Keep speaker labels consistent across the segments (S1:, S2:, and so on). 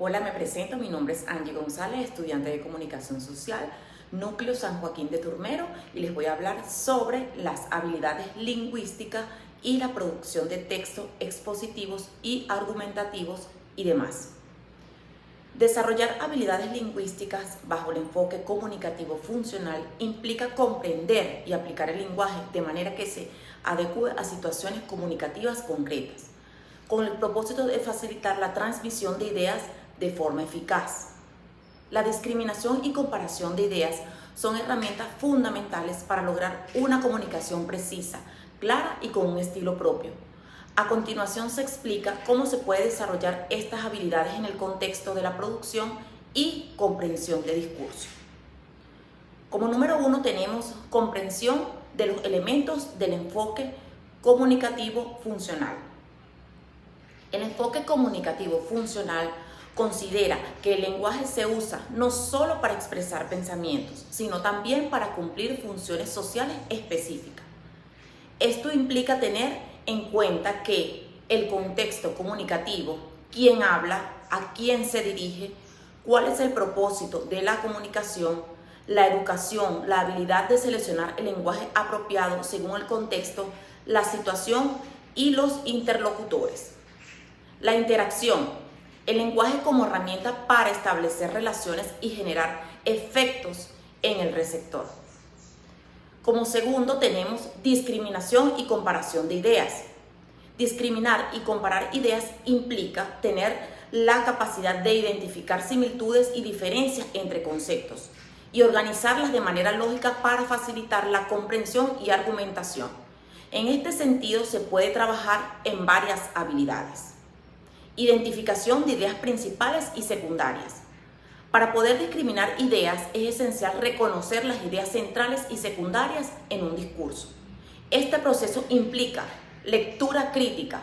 S1: Hola, me presento, mi nombre es Angie González, estudiante de Comunicación Social, Núcleo San Joaquín de Turmero, y les voy a hablar sobre las habilidades lingüísticas y la producción de textos expositivos y argumentativos y demás. Desarrollar habilidades lingüísticas bajo el enfoque comunicativo funcional implica comprender y aplicar el lenguaje de manera que se adecue a situaciones comunicativas concretas, con el propósito de facilitar la transmisión de ideas de forma eficaz. La discriminación y comparación de ideas son herramientas fundamentales para lograr una comunicación precisa, clara y con un estilo propio. A continuación se explica cómo se puede desarrollar estas habilidades en el contexto de la producción y comprensión de discurso. Como número 1 tenemos comprensión de los elementos del enfoque comunicativo funcional. El enfoque comunicativo funcional considera que el lenguaje se usa no solo para expresar pensamientos, sino también para cumplir funciones sociales específicas. Esto implica tener en cuenta que el contexto comunicativo, quién habla, a quién se dirige, cuál es el propósito de la comunicación, la educación, la habilidad de seleccionar el lenguaje apropiado según el contexto, la situación y los interlocutores. La interacción, el lenguaje como herramienta para establecer relaciones y generar efectos en el receptor. Como segundo tenemos discriminación y comparación de ideas. Discriminar y comparar ideas implica tener la capacidad de identificar similitudes y diferencias entre conceptos y organizarlas de manera lógica para facilitar la comprensión y argumentación. En este sentido se puede trabajar en varias habilidades. Identificación de ideas principales y secundarias. Para poder discriminar ideas es esencial reconocer las ideas centrales y secundarias en un discurso. Este proceso implica lectura crítica,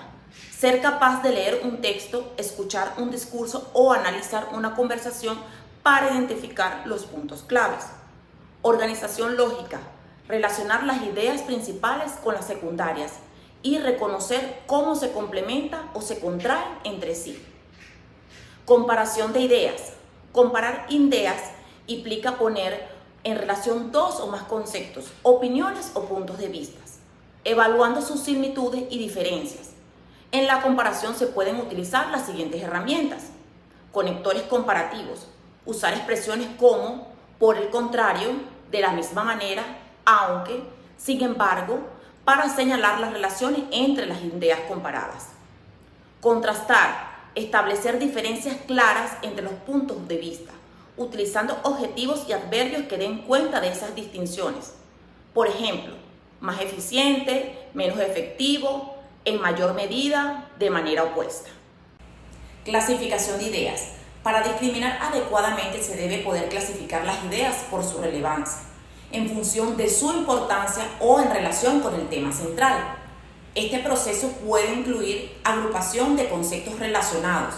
S1: ser capaz de leer un texto, escuchar un discurso o analizar una conversación para identificar los puntos claves. Organización lógica, relacionar las ideas principales con las secundarias y reconocer cómo se complementan o se contraen entre sí. Comparación de ideas. Comparar ideas implica poner en relación dos o más conceptos, opiniones o puntos de vista, evaluando sus similitudes y diferencias. En la comparación se pueden utilizar las siguientes herramientas: conectores comparativos, usar expresiones como, por el contrario, de la misma manera, aunque, sin embargo, para señalar las relaciones entre las ideas comparadas. Contrastar, establecer diferencias claras entre los puntos de vista, utilizando objetivos y adverbios que den cuenta de esas distinciones. Por ejemplo, más eficiente, menos efectivo, en mayor medida, de manera opuesta. Clasificación de ideas. Para discriminar adecuadamente se debe poder clasificar las ideas por su relevancia, en función de su importancia o en relación con el tema central. Este proceso puede incluir agrupación de conceptos relacionados,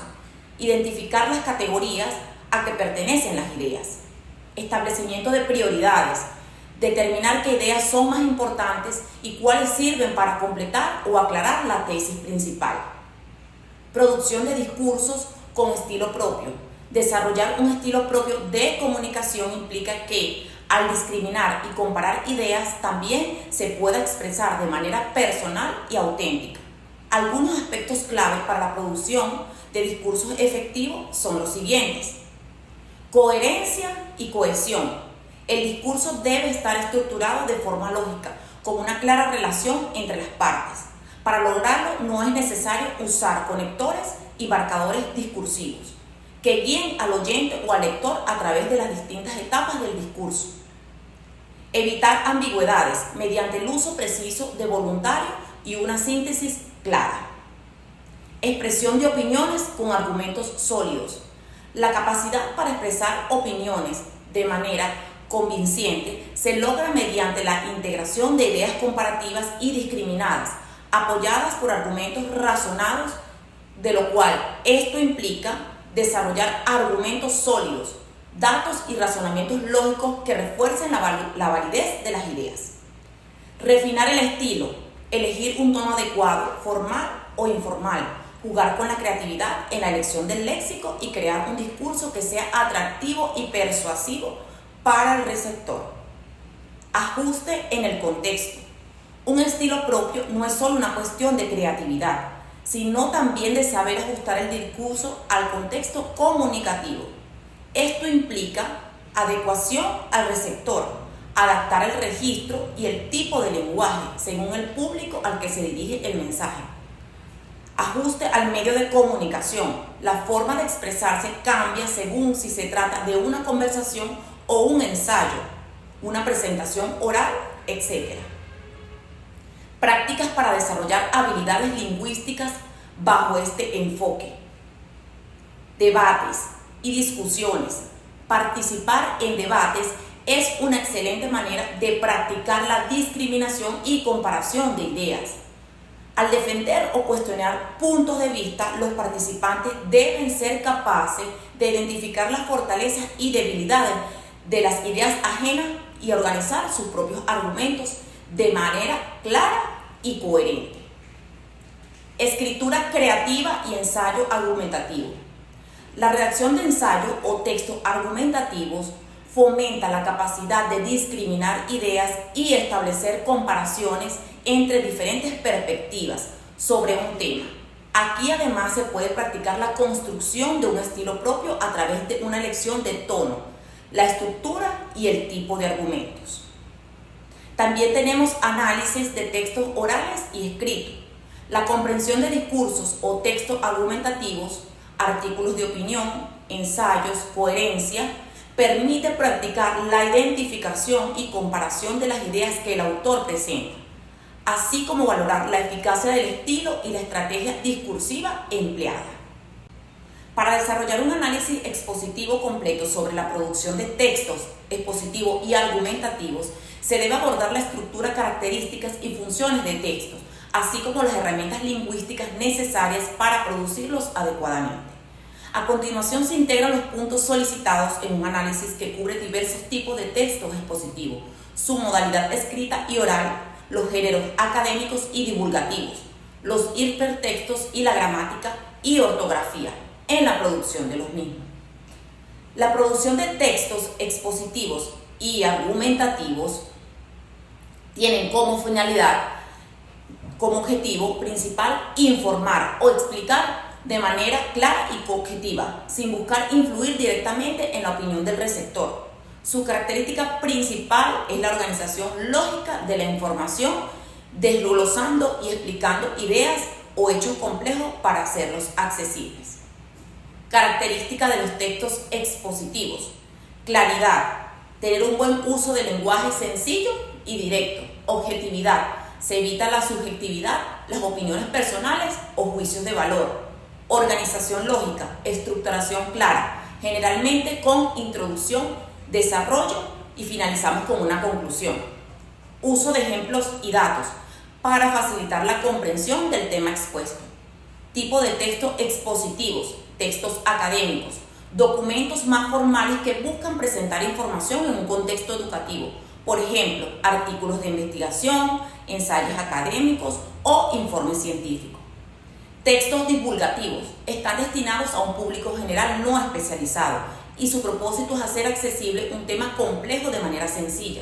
S1: identificar las categorías a que pertenecen las ideas, establecimiento de prioridades, determinar qué ideas son más importantes y cuáles sirven para completar o aclarar la tesis principal. Producción de discursos con estilo propio. Desarrollar un estilo propio de comunicación implica que, al discriminar y comparar ideas, también se pueda expresar de manera personal y auténtica. Algunos aspectos claves para la producción de discursos efectivos son los siguientes: coherencia y cohesión. El discurso debe estar estructurado de forma lógica, con una clara relación entre las partes. Para lograrlo no es necesario usar conectores y marcadores discursivos que guíen al oyente o al lector a través de las distintas etapas del discurso. Evitar ambigüedades mediante el uso preciso de voluntario y una síntesis clara. Expresión de opiniones con argumentos sólidos. La capacidad para expresar opiniones de manera convincente se logra mediante la integración de ideas comparativas y discriminadas, apoyadas por argumentos razonados, de lo cual esto implica desarrollar argumentos sólidos, datos y razonamientos lógicos que refuercen la validez de las ideas. Refinar el estilo, elegir un tono adecuado, formal o informal, jugar con la creatividad en la elección del léxico y crear un discurso que sea atractivo y persuasivo para el receptor. Ajuste en el contexto. Un estilo propio no es solo una cuestión de creatividad, sino también de saber ajustar el discurso al contexto comunicativo. Esto implica adecuación al receptor, adaptar el registro y el tipo de lenguaje según el público al que se dirige el mensaje. Ajuste al medio de comunicación. La forma de expresarse cambia según si se trata de una conversación o un ensayo, una presentación oral, etc. Prácticas para desarrollar habilidades lingüísticas bajo este enfoque. Debates y discusiones. Participar en debates es una excelente manera de practicar la discriminación y comparación de ideas. Al defender o cuestionar puntos de vista, los participantes deben ser capaces de identificar las fortalezas y debilidades de las ideas ajenas y organizar sus propios argumentos de manera clara y coherente. Escritura creativa y ensayo argumentativo. La redacción de ensayo o textos argumentativos fomenta la capacidad de discriminar ideas y establecer comparaciones entre diferentes perspectivas sobre un tema. Aquí además se puede practicar la construcción de un estilo propio a través de una elección de tono, la estructura y el tipo de argumentos. También tenemos análisis de textos orales y escritos, la comprensión de discursos o textos argumentativos, artículos de opinión, ensayos, coherencia. Permite practicar la identificación y comparación de las ideas que el autor presenta, así como valorar la eficacia del estilo y la estrategia discursiva empleada. Para desarrollar un análisis expositivo completo sobre la producción de textos expositivos y argumentativos, se debe abordar la estructura, características y funciones de textos, así como las herramientas lingüísticas necesarias para producirlos adecuadamente. A continuación se integran los puntos solicitados en un análisis que cubre diversos tipos de textos expositivos, su modalidad escrita y oral, los géneros académicos y divulgativos, los hipertextos y la gramática y ortografía en la producción de los mismos. La producción de textos expositivos y argumentativos tienen como finalidad, como objetivo principal, informar o explicar de manera clara y objetiva, sin buscar influir directamente en la opinión del receptor. Su característica principal es la organización lógica de la información, desglosando y explicando ideas o hechos complejos para hacerlos accesibles. Característica de los textos expositivos: claridad, tener un buen uso del lenguaje sencillo y directo. Objetividad, se evita la subjetividad, las opiniones personales o juicios de valor. Organización lógica, estructuración clara, generalmente con introducción, desarrollo y finalizamos con una conclusión. Uso de ejemplos y datos para facilitar la comprensión del tema expuesto. Tipo de textos expositivos, textos académicos, documentos más formales que buscan presentar información en un contexto educativo. Por ejemplo, artículos de investigación, ensayos académicos o informes científicos. Textos divulgativos están destinados a un público general no especializado y su propósito es hacer accesible un tema complejo de manera sencilla.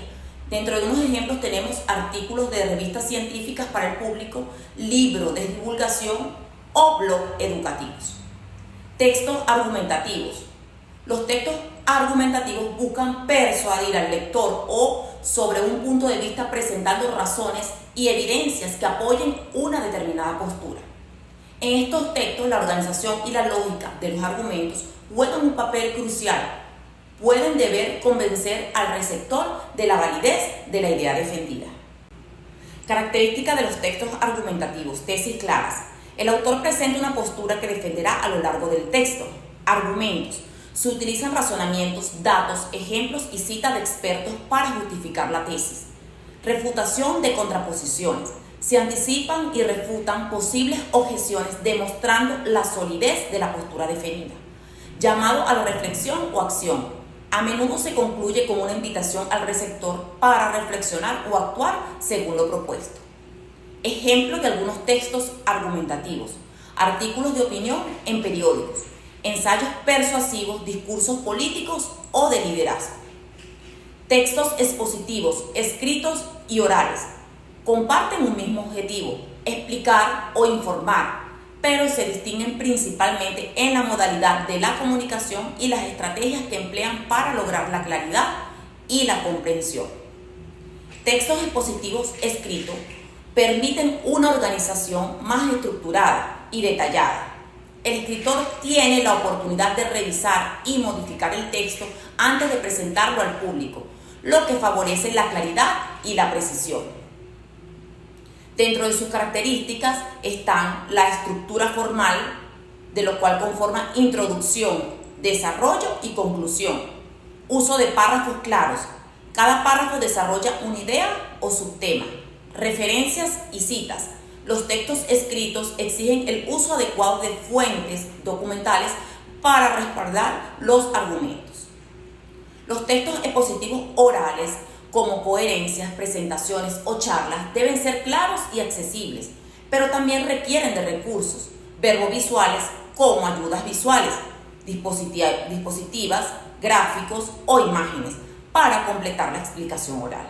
S1: Dentro de unos ejemplos tenemos artículos de revistas científicas para el público, libros de divulgación o blogs educativos. Textos argumentativos. Los textos argumentativos buscan persuadir al lector o sobre un punto de vista presentando razones y evidencias que apoyen una determinada postura. En estos textos, la organización y la lógica de los argumentos juegan un papel crucial. Deber convencer al receptor de la validez de la idea defendida. Característica de los textos argumentativos: tesis claras. El autor presenta una postura que defenderá a lo largo del texto. Argumentos. Se utilizan razonamientos, datos, ejemplos y citas de expertos para justificar la tesis. Refutación de contraposiciones. Se anticipan y refutan posibles objeciones demostrando la solidez de la postura defendida. Llamado a la reflexión o acción. A menudo se concluye con una invitación al receptor para reflexionar o actuar según lo propuesto. Ejemplos de algunos textos argumentativos. artículos de opinión en periódicos, ensayos persuasivos, discursos políticos o de liderazgo. Textos expositivos, escritos y orales, comparten un mismo objetivo, explicar o informar, pero se distinguen principalmente en la modalidad de la comunicación y las estrategias que emplean para lograr la claridad y la comprensión. Textos expositivos escritos permiten una organización más estructurada y detallada. El escritor tiene la oportunidad de revisar y modificar el texto antes de presentarlo al público, lo que favorece la claridad y la precisión. Dentro de sus características están la estructura formal, de lo cual conforma introducción, desarrollo y conclusión. Uso de párrafos claros. Cada párrafo desarrolla una idea o subtema. Referencias y citas. Los textos escritos exigen el uso adecuado de fuentes documentales para respaldar los argumentos. Los textos expositivos orales, como coherencias, presentaciones o charlas, deben ser claros y accesibles, pero también requieren de recursos verbovisuales como ayudas visuales, dispositivas, gráficos o imágenes para completar la explicación oral.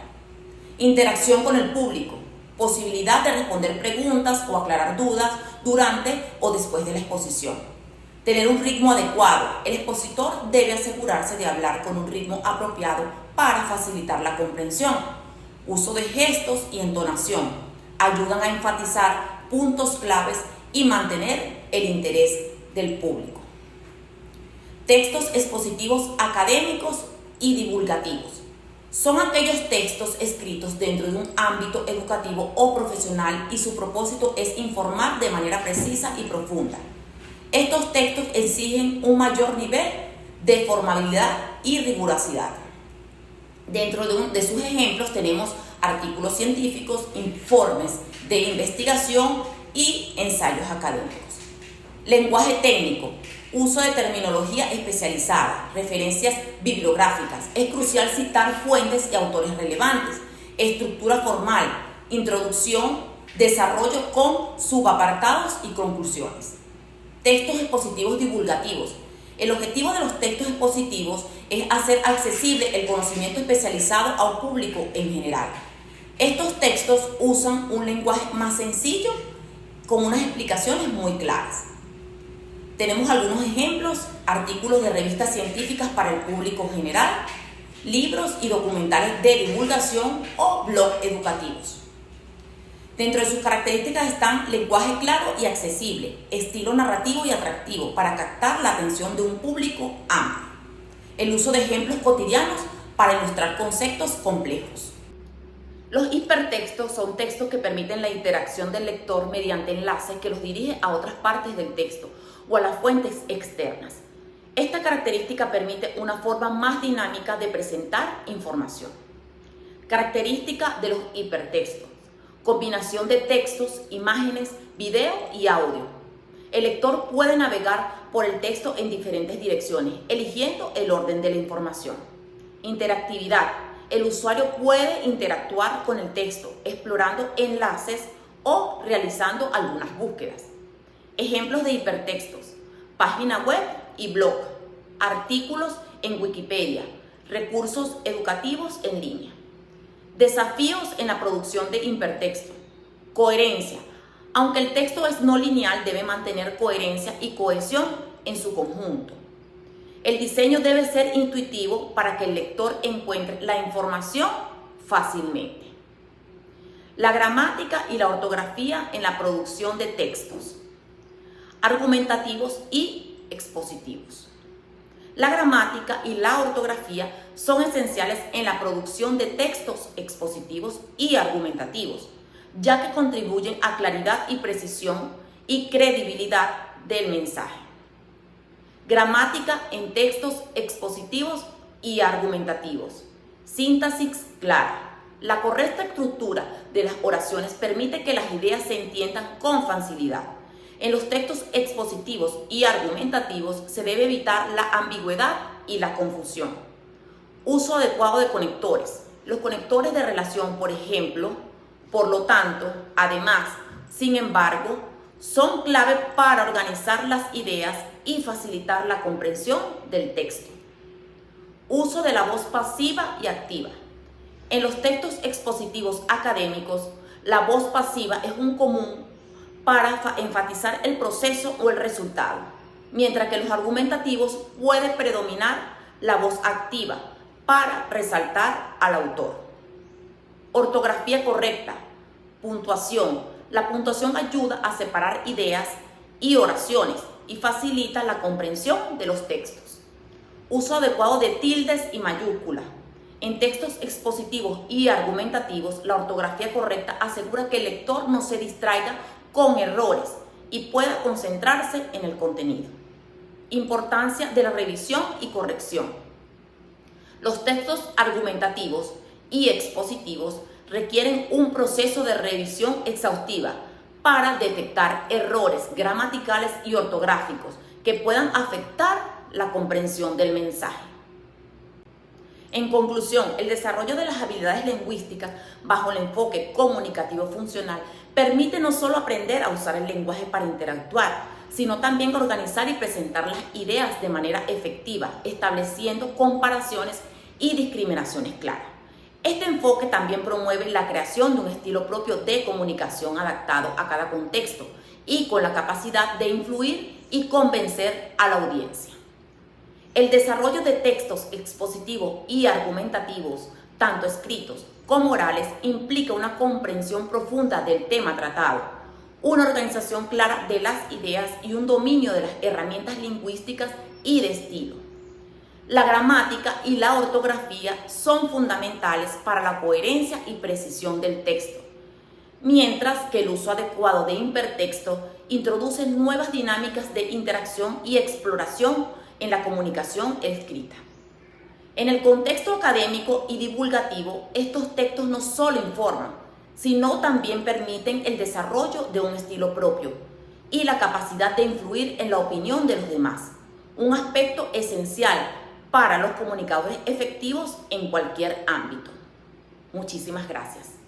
S1: Interacción con el público, posibilidad de responder preguntas o aclarar dudas durante o después de la exposición. Tener un ritmo adecuado. El expositor debe asegurarse de hablar con un ritmo apropiado para facilitar la comprensión. Uso de gestos y entonación ayudan a enfatizar puntos claves y mantener el interés del público. Textos expositivos académicos y divulgativos. Son aquellos textos escritos dentro de un ámbito educativo o profesional y su propósito es informar de manera precisa y profunda. Estos textos exigen un mayor nivel de formabilidad y rigurosidad. Dentro de sus ejemplos tenemos artículos científicos, informes de investigación y ensayos académicos. Lenguaje técnico, uso de terminología especializada, referencias bibliográficas. Es crucial citar fuentes y autores relevantes. Estructura formal, introducción, desarrollo con subapartados y conclusiones. Textos expositivos divulgativos. El objetivo de los textos expositivos es hacer accesible el conocimiento especializado a un público en general. Estos textos usan un lenguaje más sencillo con unas explicaciones muy claras. Tenemos algunos ejemplos: artículos de revistas científicas para el público general, libros y documentales de divulgación o blogs educativos. Dentro de sus características están lenguaje claro y accesible, estilo narrativo y atractivo para captar la atención de un público amplio. El uso de ejemplos cotidianos para ilustrar conceptos complejos. Los hipertextos son textos que permiten la interacción del lector mediante enlaces que los dirige a otras partes del texto o a las fuentes externas. Esta característica permite una forma más dinámica de presentar información. Característica de los hipertextos: combinación de textos, imágenes, video y audio. El lector puede navegar por el texto en diferentes direcciones, eligiendo el orden de la información. Interactividad. El usuario puede interactuar con el texto, explorando enlaces o realizando algunas búsquedas. Ejemplos de hipertextos: página web y blog, artículos en Wikipedia, recursos educativos en línea. Desafíos en la producción de hipertexto. Coherencia. Aunque el texto es no lineal, debe mantener coherencia y cohesión en su conjunto. El diseño debe ser intuitivo para que el lector encuentre la información fácilmente. La gramática y la ortografía en la producción de textos. Argumentativos y expositivos. La gramática y la ortografía son esenciales en la producción de textos expositivos y argumentativos, ya que contribuyen a claridad y precisión y credibilidad del mensaje. Gramática en textos expositivos y argumentativos. Síntesis clara. La correcta estructura de las oraciones permite que las ideas se entiendan con facilidad. En los textos expositivos y argumentativos se debe evitar la ambigüedad y la confusión. Uso adecuado de conectores. Los conectores de relación, por ejemplo, por lo tanto, además, sin embargo, Son clave para organizar las ideas y facilitar la comprensión del texto. Uso de la voz pasiva y activa. En los textos expositivos académicos, la voz pasiva es un común para enfatizar el proceso o el resultado, mientras que en los argumentativos puede predominar la voz activa para resaltar al autor. Ortografía correcta, puntuación. La puntuación ayuda a separar ideas y oraciones y facilita la comprensión de los textos. Uso adecuado de tildes y mayúsculas. En textos expositivos y argumentativos, la ortografía correcta asegura que el lector no se distraiga con errores y pueda concentrarse en el contenido. Importancia de la revisión y corrección. Los textos argumentativos y expositivos requieren un proceso de revisión exhaustiva para detectar errores gramaticales y ortográficos que puedan afectar la comprensión del mensaje. En conclusión, el desarrollo de las habilidades lingüísticas bajo el enfoque comunicativo funcional permite no solo aprender a usar el lenguaje para interactuar, sino también organizar y presentar las ideas de manera efectiva, estableciendo comparaciones y discriminaciones claras. Este enfoque también promueve la creación de un estilo propio de comunicación adaptado a cada contexto y con la capacidad de influir y convencer a la audiencia. El desarrollo de textos expositivos y argumentativos, tanto escritos como orales, implica una comprensión profunda del tema tratado, una organización clara de las ideas y un dominio de las herramientas lingüísticas y de estilo. La gramática y la ortografía son fundamentales para la coherencia y precisión del texto, mientras que el uso adecuado de hipertexto introduce nuevas dinámicas de interacción y exploración en la comunicación escrita. En el contexto académico y divulgativo, estos textos no solo informan, sino también permiten el desarrollo de un estilo propio y la capacidad de influir en la opinión de los demás, un aspecto esencial para los comunicadores efectivos en cualquier ámbito. Muchísimas gracias.